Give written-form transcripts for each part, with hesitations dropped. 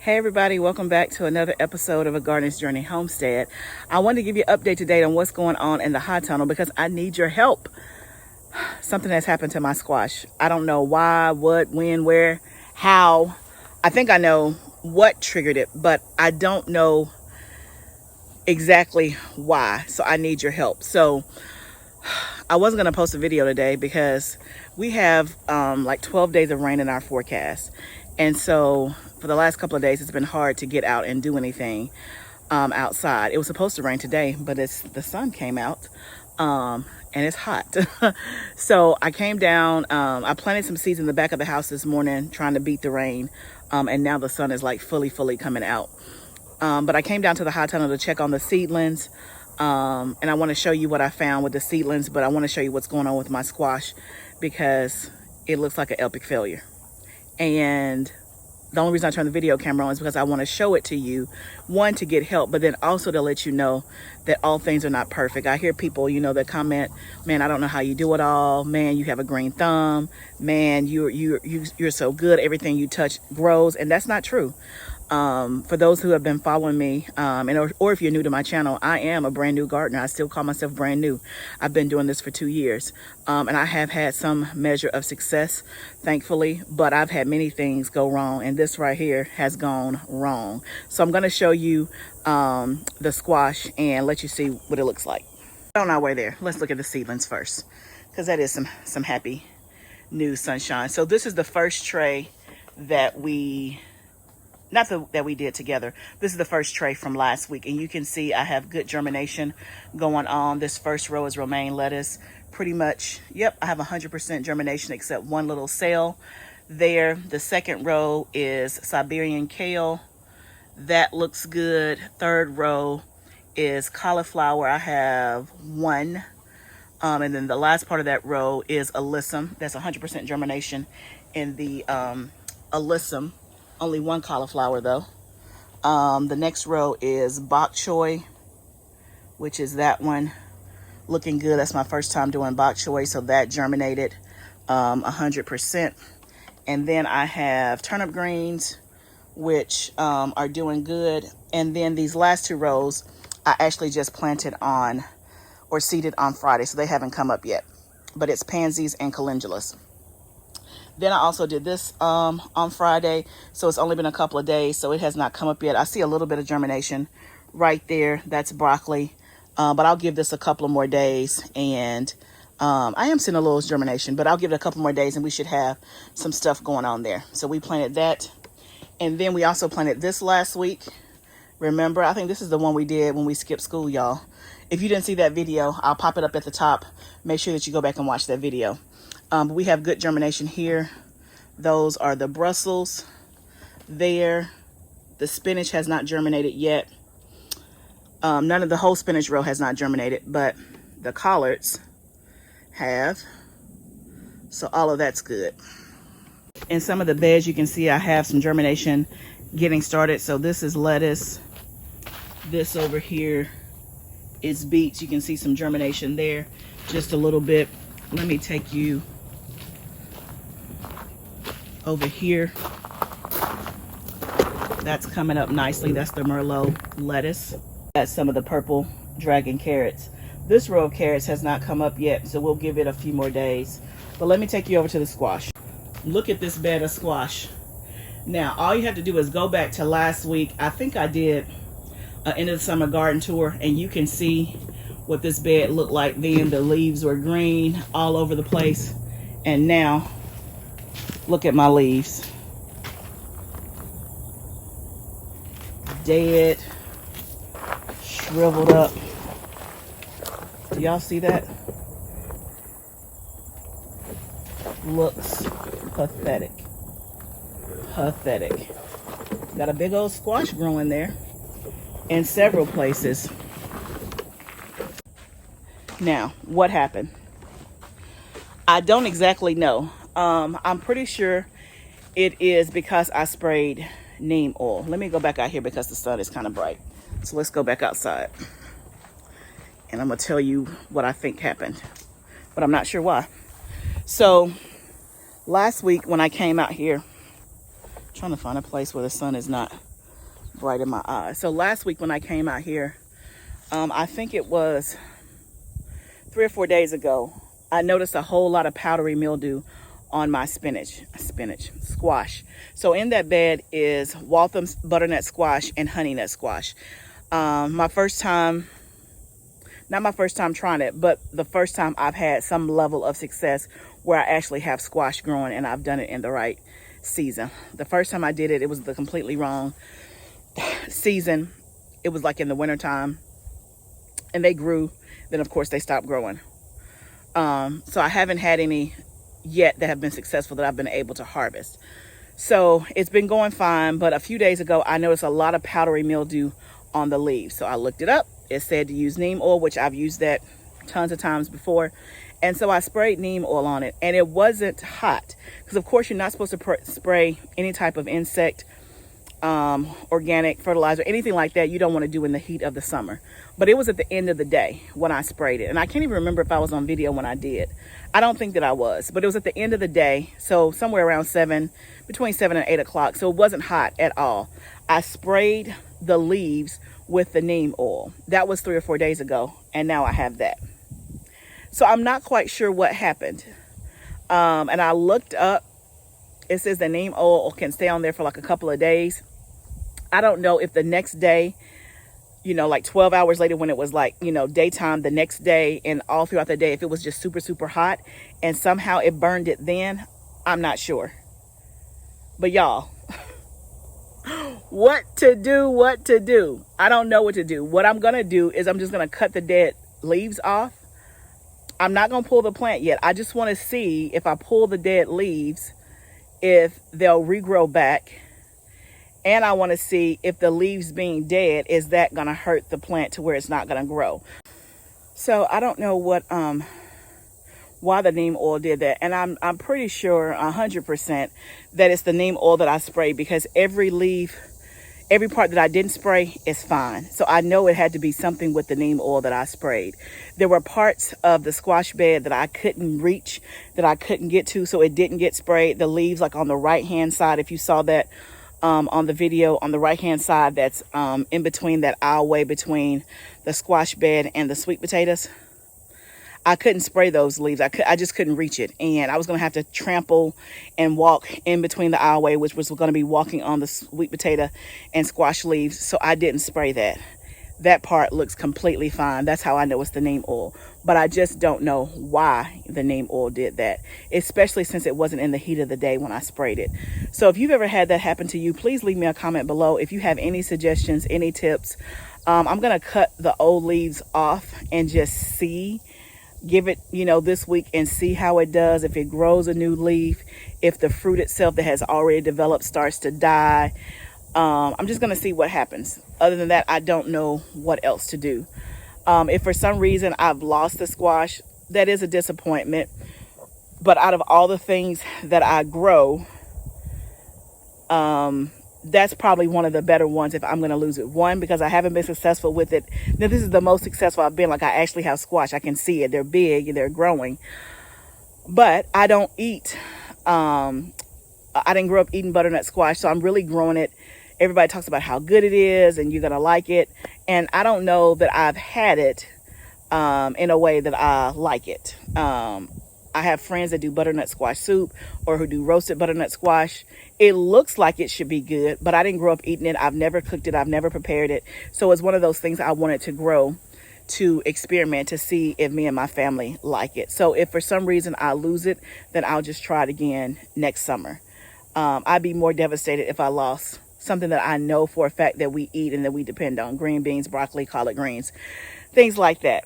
Hey everybody, welcome back to another episode of A Gardener's Journey Homestead. I wanted to give you an update today on what's going on in the hot tunnel because I need your help. Something has happened to my squash. I don't know why, what, when, where, how. I think I know what triggered it, but I don't know exactly why. So I need your help. So I wasn't going to post a video today because we have like 12 days of rain in our forecast. And so for the last couple of days, it's been hard to get out and do anything outside. It was supposed to rain today, but the sun came out and it's hot. So I came down, I planted some seeds in the back of the house this morning, trying to beat the rain. And now the sun is like fully coming out. But I came down to the hot tunnel to check on the seedlings. And I want to show you what I found with the seedlings, but I want to show you what's going on with my squash because it looks like an epic failure. And the only reason I turned the video camera on is because I want to show it to you, one, to get help, but then also to let you know that all things are not perfect. I hear people, that comment, man, I don't know how you do it all. Man, you have a green thumb. Man, you're so good. Everything you touch grows. And that's not true. For those who have been following me, or if you're new to my channel, I am a brand new gardener. I still call myself brand new. I've been doing this for 2 years. And I have had some measure of success, thankfully, but I've had many things go wrong, and this right here has gone wrong. So I'm going to show you, the squash and let you see what it looks like. On our way there, let's look at the seedlings first, because that is some happy news, sunshine. So this is the first tray that we did together. This is the first tray from last week, and you can see I have good germination going on. This first row is romaine lettuce. Pretty much, yep, I have 100% germination except one little cell there. The second row is Siberian kale. That looks good. Third row is cauliflower. I have one. And then the last part of that row is alyssum. That's 100% germination in the alyssum. Only one cauliflower though. The next row is bok choy, which is that one. Looking good. That's my first time doing bok choy, so that germinated 100%. And then I have turnip greens, which are doing good. And then these last two rows, I actually just planted on or seeded on Friday, so they haven't come up yet. But it's pansies and calendulas. Then I also did this on Friday, so it's only been a couple of days, so it has not come up yet. I see a little bit of germination right there. That's broccoli, but I'll give this a couple of more days, and I am seeing a little germination, but I'll give it a couple more days, and we should have some stuff going on there. So we planted that, and then we also planted this last week. Remember, I think this is the one we did when we skipped school, y'all. If you didn't see that video, I'll pop it up at the top. Make sure that you go back and watch that video. But we have good germination here. Those are the Brussels there. The spinach has not germinated yet. None of the whole spinach row has not germinated, but the collards have. So all of that's good. In some of the beds, you can see I have some germination getting started. So this is lettuce. This over here is beets. You can see some germination there, just a little bit. Let me take you over here. That's coming up nicely. That's the Merlot lettuce. That's some of the purple dragon carrots. This row of carrots has not come up yet, so we'll give it a few more days. But let me take you over to the squash. Look at this bed of squash. Now, all you have to do is go back to last week. I think I did an end of the summer garden tour, and you can see what this bed looked like then. The leaves were green all over the place, and now look at my leaves. Dead, shriveled up. Do y'all see that? Looks pathetic. Pathetic. Got a big old squash growing there in several places. Now, what happened? I don't exactly know. I'm pretty sure it is because I sprayed neem oil. Let me go back out here because the sun is kind of bright. So let's go back outside. And I'm going to tell you what I think happened. But I'm not sure why. So last week when I came out here, trying to find a place where the sun is not right in my eyes. So last week when I came out here, I think it was 3 or 4 days ago, I noticed a whole lot of powdery mildew on my squash. So in that bed is Waltham's butternut squash and honey nut squash. My first time, not my first time trying it, but the first time I've had some level of success where I actually have squash growing and I've done it in the right season. The first time I did it, it was the completely wrong season. It was like in the wintertime, and they grew. Then of course they stopped growing. So I haven't had any yet that have been successful that I've been able to harvest. So it's been going fine, but a few days ago I noticed a lot of powdery mildew on the leaves. So I looked it up. It said to use neem oil, which I've used that tons of times before. And so I sprayed neem oil on it, and it wasn't hot, because of course you're not supposed to spray any type of insect organic fertilizer, anything like that. You don't want to do in the heat of the summer. But it was at the end of the day when I sprayed it, and I can't even remember if I was on video when I did. I don't think that I was, but it was at the end of the day, so somewhere around between 7 and 8 o'clock. So it wasn't hot at all. I sprayed the leaves with the neem oil. That was 3 or 4 days ago, and now I have that. So I'm not quite sure what happened. And I looked up. It says the neem oil can stay on there for like a couple of days. I don't know if the next day, like 12 hours later when it was like, daytime the next day and all throughout the day, if it was just super, super hot and somehow it burned it then, I'm not sure. But y'all, what to do? I don't know what to do. What I'm going to do is I'm just going to cut the dead leaves off. I'm not going to pull the plant yet. I just want to see if I pull the dead leaves, if they'll regrow back. And I want to see if the leaves being dead, is that going to hurt the plant to where it's not going to grow. So I don't know why the neem oil did that. And I'm pretty sure 100% that it's the neem oil that I sprayed, because every leaf, every part that I didn't spray is fine. So I know it had to be something with the neem oil that I sprayed. There were parts of the squash bed that I couldn't reach, that I couldn't get to, so it didn't get sprayed. The leaves, like on the right hand side, if you saw that on the video, on the right hand side, that's in between that aisleway between the squash bed and the sweet potatoes, I couldn't spray those leaves. I just couldn't reach it. And I was going to have to trample and walk in between the aisleway, which was going to be walking on the sweet potato and squash leaves. So I didn't spray that. That part looks completely fine. That's how I know it's the neem oil. But I just don't know why the neem oil did that, especially since it wasn't in the heat of the day when I sprayed it. So if you've ever had that happen to you, please leave me a comment below. If you have any suggestions, any tips, I'm going to cut the old leaves off and just give it, this week and see how it does. If it grows a new leaf, if the fruit itself that has already developed starts to die. I'm just going to see what happens. Other than that, I don't know what else to do. If for some reason I've lost the squash, that is a disappointment. But out of all the things that I grow, that's probably one of the better ones if I'm going to lose it. One, because I haven't been successful with it. Now, this is the most successful I've been. Like, I actually have squash. I can see it. They're big. They're growing. But I don't eat. I didn't grow up eating butternut squash, so I'm really growing it. Everybody talks about how good it is and you're going to like it. And I don't know that I've had it in a way that I like it. I have friends that do butternut squash soup or who do roasted butternut squash. It looks like it should be good, but I didn't grow up eating it. I've never cooked it. I've never prepared it. So it's one of those things I wanted to grow, to experiment, to see if me and my family like it. So if for some reason I lose it, then I'll just try it again next summer. I'd be more devastated if I lost something that I know for a fact that we eat and that we depend on. Green beans, broccoli, collard greens, things like that.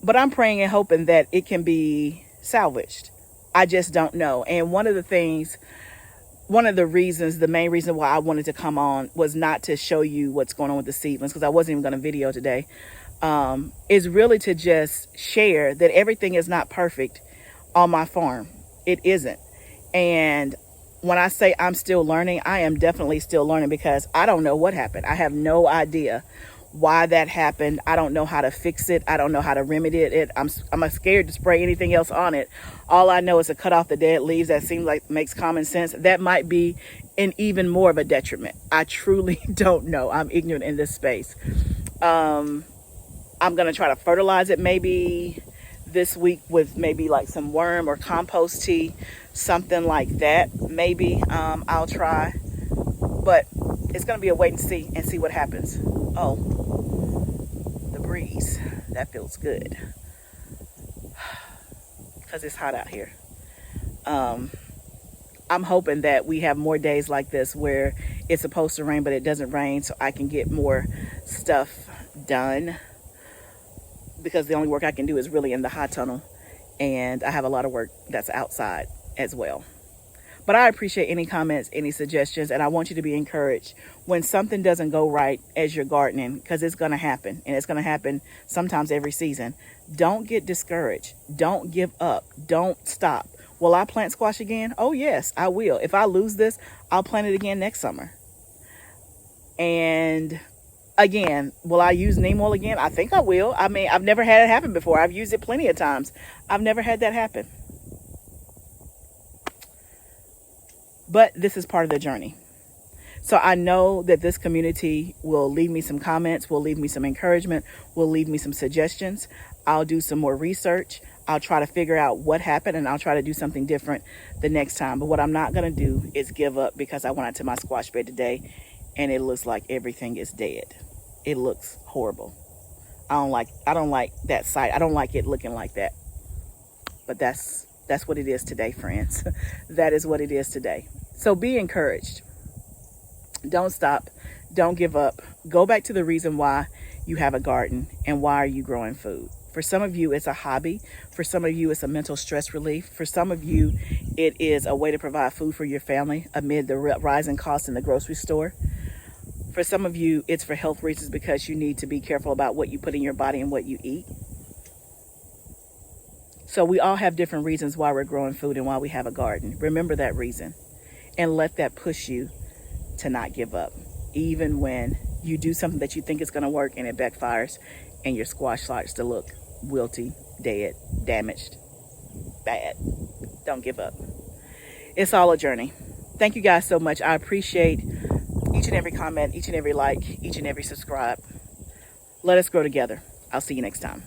But I'm praying and hoping that it can be salvaged. I just don't know. And one of the reasons, the main reason why I wanted to come on was not to show you what's going on with the seedlings, because I wasn't even going to video today, is really to just share that everything is not perfect on my farm. It isn't. And when I say I'm still learning, I am definitely still learning, because I don't know what happened. I have no idea why that happened. I don't know how to fix it. I don't know how to remedy it. I'm scared to spray anything else on it. All I know is to cut off the dead leaves. That seems like makes common sense. That might be in even more of a detriment. I truly don't know. I'm ignorant in this space. I'm going to try to fertilize it maybe this week with maybe like some worm or compost tea, something like that. Maybe I'll try, but it's going to be a wait and see what happens. Oh, the breeze, that feels good because it's hot out here. I'm hoping that we have more days like this where it's supposed to rain, but it doesn't rain, so I can get more stuff done, because the only work I can do is really in the hot tunnel, and I have a lot of work that's outside as well. But I appreciate any comments, any suggestions, and I want you to be encouraged when something doesn't go right as you're gardening, because it's going to happen, and it's going to happen sometimes every season. Don't get discouraged. Don't give up. Don't stop. Will I plant squash again? Oh, yes, I will. If I lose this, I'll plant it again next summer. And again, will I use neem oil again? I think I will. I mean, I've never had it happen before. I've used it plenty of times. I've never had that happen. But this is part of the journey. So I know that this community will leave me some comments, will leave me some encouragement, will leave me some suggestions. I'll do some more research. I'll try to figure out what happened, and I'll try to do something different the next time. But what I'm not going to do is give up, because I went out to my squash bed today and it looks like everything is dead. It looks horrible. I don't like that sight. I don't like it looking like that. But that's what it is today, friends. That is what it is today. So be encouraged. Don't stop. Don't give up. Go back to the reason why you have a garden and why are you growing food. For some of you, it's a hobby. For some of you, it's a mental stress relief. For some of you, it is a way to provide food for your family amid the rising costs in the grocery store. For some of you, it's for health reasons, because you need to be careful about what you put in your body and what you eat. So we all have different reasons why we're growing food and why we have a garden. Remember that reason and let that push you to not give up. Even when you do something that you think is going to work and it backfires and your squash starts to look wilty, dead, damaged, bad. Don't give up. It's all a journey. Thank you guys so much. I appreciate each and every comment, each and every like, each and every subscribe. Let us grow together. I'll see you next time.